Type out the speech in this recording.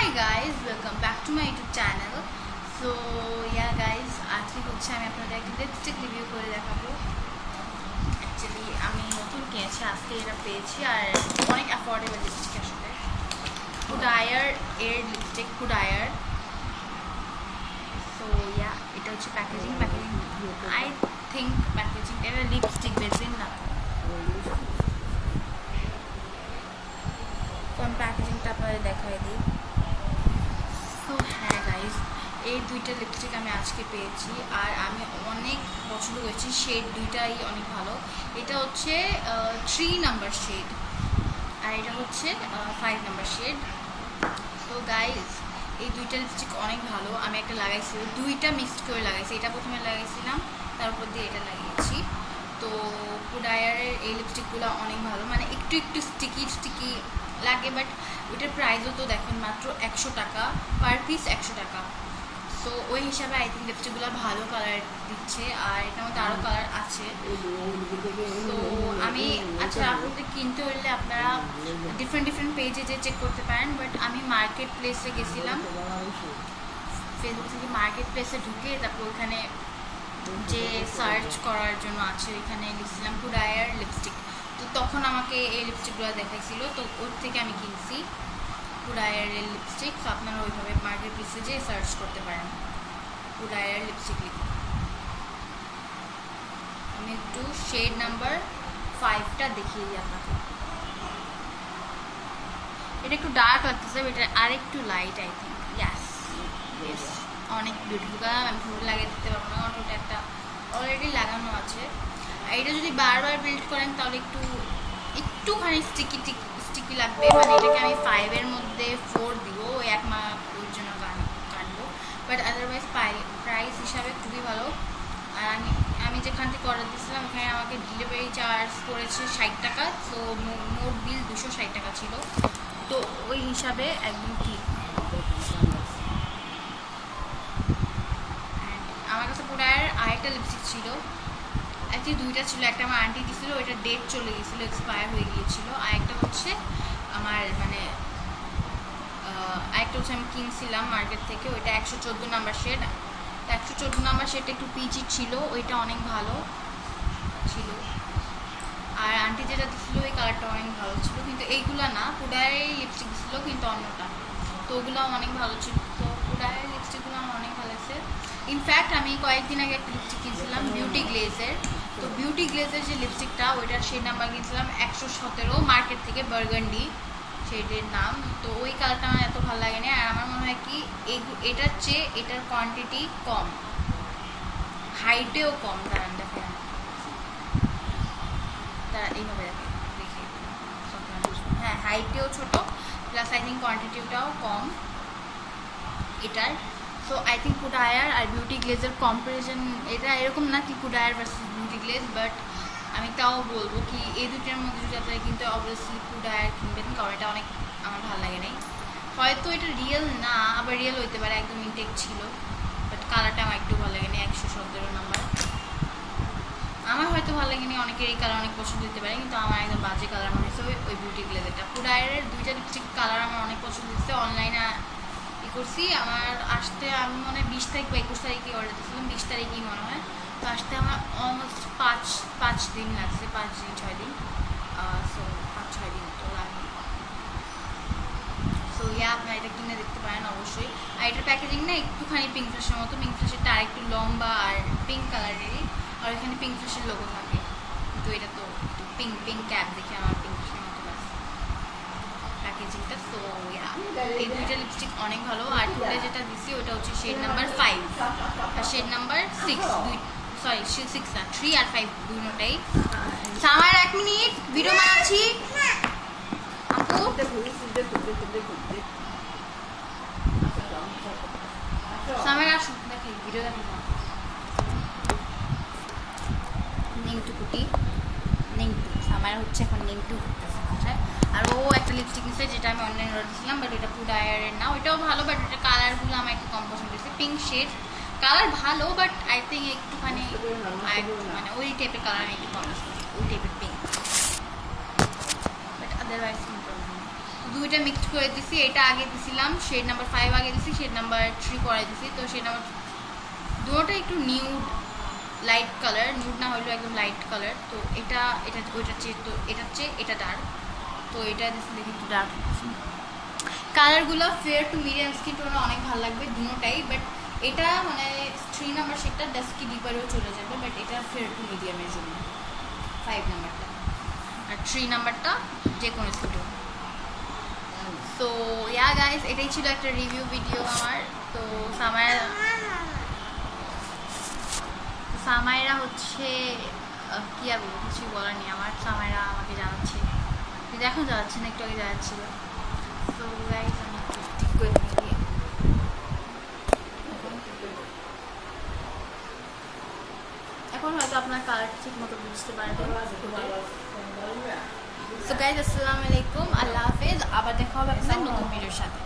guys, welcome back to my YouTube channel. So yeah guys, আজকে হচ্ছে আমি আপনাদের একটা লিপস্টিক রিভিউ করে দেখাবো। অ্যাকচুয়ালি আমি নতুন কিনেছি, আজকে এটা পেয়েছি আর অনেক অ্যাফোর্ডেবল লিপস্টিক আসলে। পুডায়ার এর লিপস্টিক পুডায়ার। সো ইয়া, এটা হচ্ছে প্যাকেজিং আই থিঙ্ক প্যাকেজিং এটা লিপস্টিক বেসিন না। তো আমি প্যাকেজিংটা আপনাদের দেখাই দিই। তো হ্যাঁ গাইজ, এই দুইটা লিপস্টিক আমি আজকে পেয়েছি আর আমি অনেক পছন্দ করেছি। শেড দুইটাই অনেক ভালো। এটা হচ্ছে 3 নাম্বার শেড আর এটা হচ্ছে 5 নাম্বার শেড। তো গাইজ, এই দুইটা লিপস্টিক অনেক ভালো। আমি একটা লাগাইছি, দুইটা মিক্সড করে লাগাইছি। এটা প্রথমে লাগাইছিলাম, তার উপর দিয়ে এটা লাগিয়েছি। তো পুডায়ারের এই লিপস্টিকগুলো অনেক ভালো, মানে একটু একটু স্টিকি লাগে, বাট ওইটার প্রাইসও তো দেখেন মাত্র 100 টাকা, পার পিস 100 টাকা। সো ওই হিসাবে আই থিঙ্ক লিপস্টিকগুলো ভালো কালার দিচ্ছে আর এটার মধ্যে আরও কালার আছে। তো আমি আচ্ছা, আপনাদের কিনতে হলে আপনারা ডিফারেন্ট পেজে যে চেক করতে পারেন, বাট আমি মার্কেট প্লেসে গেছিলাম, ফেসবুক থেকে মার্কেট প্লেসে ঢুকে তারপর ওইখানে যে সার্চ করার জন্য আছে ওইখানে লিখছিলাম পুডায়ার লিপস্টিক। তো তখন আমাকে এই লিপস্টিকগুলো দেখাইছিল, তো ওর থেকে আমি কিনছি পুডায়ারের লিপস্টিক। তো আপনারা ওইভাবে মার্কেট প্লেসে যেয়ে সার্চ করতে পারেন পুডায়ার লিপস্টিক লিখে। আমি একটু শেড নাম্বার 5টা দেখিয়ে দিই আপনাকে। এটা একটু ডার্ক লাগতেছে, এটা আর একটু লাইট আই থিঙ্ক। ইয়াস, অনেক বিউটিফুল কালার। আমি পুরো লাগিয়ে দিতে পারবো না, কারণ ওটা একটা অলরেডি লাগানো আছে। আর এটা যদি বারবার বিল্ড করেন তাহলে একটুখানি স্টিকি লাগবে। মানে এটাকে আমি 5-এর মধ্যে 4 দিব, ওই 1 মাস ওই জন্য কাটবো। বাট আদারওয়াইজ প্রাইস হিসাবে খুবই ভালো। আর আমি যেখান থেকে অর্ডার দিয়েছিলাম ওখানে আমাকে ডেলিভারি চার্জ পড়েছে 60 টাকা। তো মোট বিল 260 টাকা ছিল। তো ওই হিসাবে একদম ঠিক। আমার কাছে পুডায়ার আরেকটা লিপস্টিক ছিল, অ্যাকচুয়ালি দুইটা ছিল। একটা আমার আন্টি দিয়েছিল, ওইটা ডেট চলে গিয়েছিলো, এক্সপায়ার হয়ে গিয়েছিলো। আর একটা হচ্ছে আমার মানে আরেকটা হচ্ছে আমি কিনছিলাম মার্কেট থেকে, ওইটা 114 নাম্বার শেড। 114 নাম্বার শেডটা একটু পিচি ছিল, ওইটা অনেক ভালো ছিল। আর আন্টি যেটা দিয়েছিল ওই কালারটা অনেক ভালো ছিল, কিন্তু এইগুলো না, পুডায়ারের লিপস্টিক দিয়েছিল কিন্তু অন্যটা। তো ওগুলো অনেক ভালো ছিল। তো পুডায়ারের লিপস্টিকগুলো আমার অনেক ভালো লাগছে। ইনফ্যাক্ট আমি কয়েকদিন আগে একটা লিপস্টিক কিনছিলাম বিউটি গ্লেজের। তো বিউটি গ্লেজের যে লিপস্টিকটা, ওইটার শেড নাম্বার কিনছিলাম 117 মার্কেট থেকে, বার্গান্ডি শেডের নাম। তো ওই কালারটা আমার এত ভালো লাগেনি। আর আমার মনে হয় কি এটার চেয়ে এটার কোয়ান্টিটি কম, হাইটেও কম। দাঁড়ান দেখেন, তারা এইভাবে দেখে, হ্যাঁ হাইটেও ছোট, প্লাস আই থিঙ্ক কোয়ান্টিটিটাও কম এটার। সো আই থিঙ্ক পুডায়ার আর বিউটি গ্লেজের কম্পারিজন, এটা এরকম না কি Pudaier versus beauty glaze, but আমি তাও বলবো কি এই দুটোর মধ্যে যদি আপনারা কিন্তু অবভিয়াসলি পুডায়ার কিনবেন, কারণ এটা অনেক আমার ভালো লাগে নাই। হয়তো এটা রিয়েল না, আবার রিয়েল হইতে পারে, একদম ইনটেক ছিল, বাট কালারটা আমার একটু ভালো লাগেনি। 117 নাম্বার আমার হয়তো ভালো লাগেনি, অনেকের এই কালার অনেক পছন্দ হতে পারে, কিন্তু আমার একদম বাজে কালার মনে হচ্ছে ওই বিউটি গ্লেজেরটা। পুডায়ারের দুইটা লিপস্টিক কালার আমার অনেক পছন্দ হচ্ছে। অনলাইনে করছি, আমার আসতে আমি মনে হয় 20 তারিখ বা 21 তারিখে অর্ডার দিয়েছিলাম, 20 তারিখেই মনে হয়। তো আসতে আমার অলমোস্ট 5 দিন লাগছে, 5 দিন 6 দিন। সো 5-6 দিন তো লাগে। সো ইয়া, আপনারা এটা কিনে দেখতে পারেন অবশ্যই। আর এটার প্যাকেজিং না একটুখানি পিঙ্ক ফ্লাশের মতো, পিঙ্ক ফ্লাশেরটা আর একটু লম্বা আর পিঙ্ক কালারেরই, আর এখানে পিঙ্ক ফ্লাশের লোগো থাকে। কিন্তু এটা তো পিঙ্ক ক্যাপ দেখে আমার পিঙ্ক ফ্লাশের মতো লাগছে প্যাকেজিংটা। সো ইয়া, এই দুইটা লিপস্টিক অনেক ভালো। আর টুডে যেটা দিছি ওটা হচ্ছে শেড নাম্বার 5 আর শেড নাম্বার 6, সরি 6 না, 3 আর 5 দুটোটাই। সামার 1 মিনিট ভিডিও বানাচ্ছি আপু। সামার আসুন, দেখি ভিডিও দেখি। নেংটু কুটি, নেংটু সামার হচ্ছে এখন নেংটু করতেছে বাসায়। আর ও একটা লিপস্টিক নিচ্ছে যেটা আমি অনলাইনে অর্ডার দিয়েছিলাম, বাট এটা পুডায়ারের না। ওইটাও ভালো, বাট ওটা কালারগুলো আমার একটু কম পছন্দ হয়েছে। পিঙ্ক শেড কালার ভালো, বাট আই থিঙ্ক একটুখানি মানে ওই টাইপের কালার আমি একটু কম পছন্দ, ওই টাইপের পিঙ্ক। বাট আদারওয়াইজ দুইটা মিক্স করে দিছি। এটা আগে দিছিলাম, শেড নাম্বার 5 আগে দিছি, শেড নাম্বার 3 পরে দিছি। তো শেড নাম্বার দুটোটা একটু নিউড লাইট কালার, নিউড না হলেও একদম লাইট কালার। তো এটা এটা ওইটার চেয়ে, তো এটার চেয়ে এটা ডার্ক। তো এটা দিচ্ছি, দেখি একটু ডার্ক কালারগুলো ফেয়ার টু মিডিয়াম স্কিন টোনে অনেক ভালো লাগবে দুটোটাই। বাট এটা মানে 3 নাম্বার শেডটা ডাস্কি ডিপারেও চলে যাবে, বাট এটা ফেয়ার টু মিডিয়ামের জন্য 5 নাম্বারটা, আর 3 নাম্বারটা যে কোনো skin tone. So yeah guys, এটাই ছিল একটা রিভিউ ভিডিও আমার। তো সামাইরা হচ্ছে কি আর বলবো, কিছুই বলার নেই আমার। সামাইরা আমাকে জানাচ্ছে, কিন্তু এখন জানাচ্ছে না, একটু আগে জানাচ্ছিল। তো গাইস আমি একটু ঠিক করে নিয়ে এখন হয়তো আপনার কালার ঠিক মতো বুঝতে পারবেন। সো গাইস, আসসালামু আলাইকুম, আল্লাহ হাফেজ। আবার দেখা হবে আপনার নতুন ভিডিওর সাথে।